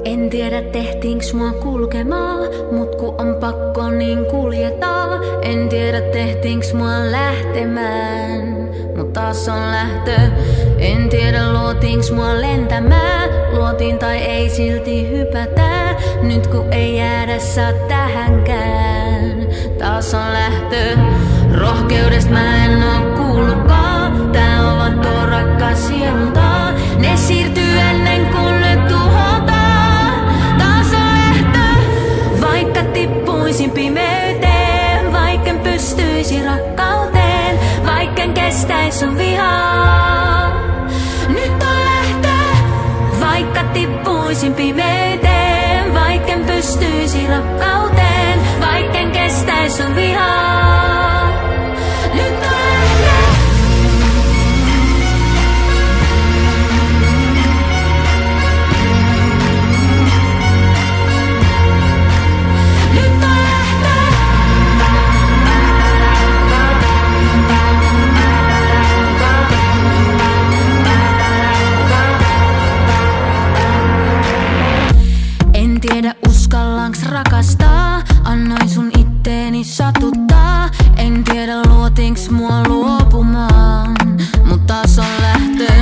En tiedä tehtiinks mua kulkemaan, mut ku on pakko niin kuljetaan. En tiedä tehtiinks mua lähtemään, mut taas on lähtö. En tiedä luotiinks mua lentämään, luotiin tai ei silti hypätään. Nyt ku ei jäädä saa tähänkään, taas on lähtö. Rohkeudesta mä en oo kuullutkaan, tää on tuo rakkaas sielultaan. Ne siirtyy ennen kuin ne tuhotaan, taas on lähtö. Vaikka tippuisin pimeyteen, vaikken pystyisi rakkauteen, vaikken kestäis sun vihaa, nyt on lähtö. Vaikka tippuisin pimeyteen, vaikken pystyisi rakkauteen, vaikken kestäis sun vihaa, nyt on lähtö. Tiedä uskallanks rakastaa, annoin sun itteeni satuttaa. En tiedä luotiinks mua luopumaan, mut taas on lähtö.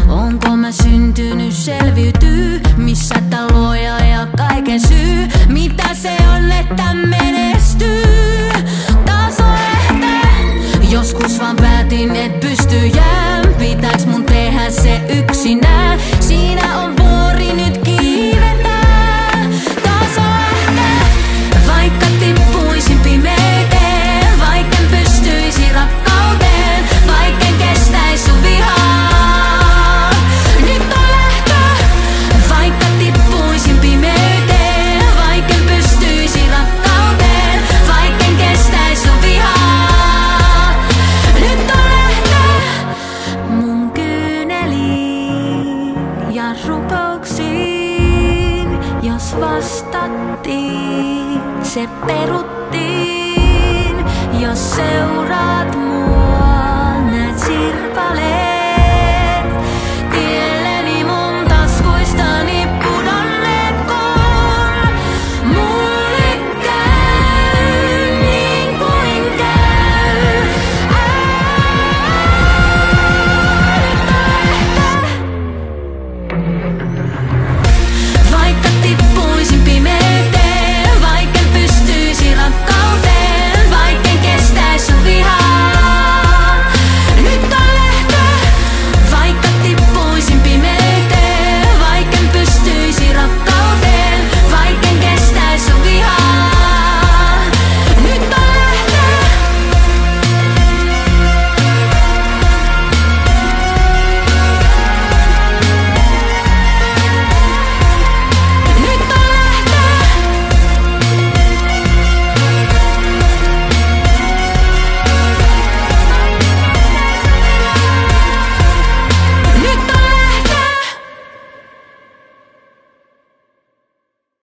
Onko mä syntynyt selviytyy, missä tää luoja ja kaiken syy? Mitä se on, että menestyy? Taas on lähtö. Joskus vaan päätin, et pysty jään. Pitääks mun tehdä se yksinään? Siinä on vuori nyt kiivetään. Vaikka tippuisin pimeyteen, vaikken pystyisi rakkauteen, vaikken kestäis sun vihaa, nyt on lähtö. Vaikka tippuisin pimeyteen, vaikken pystyisi rakkauteen, vaikken kestäis sun vihaa, nyt on lähtö. Mun kyyneliin ja rukouksiin, jos vastattiin, se peruttiin, jos seuraa.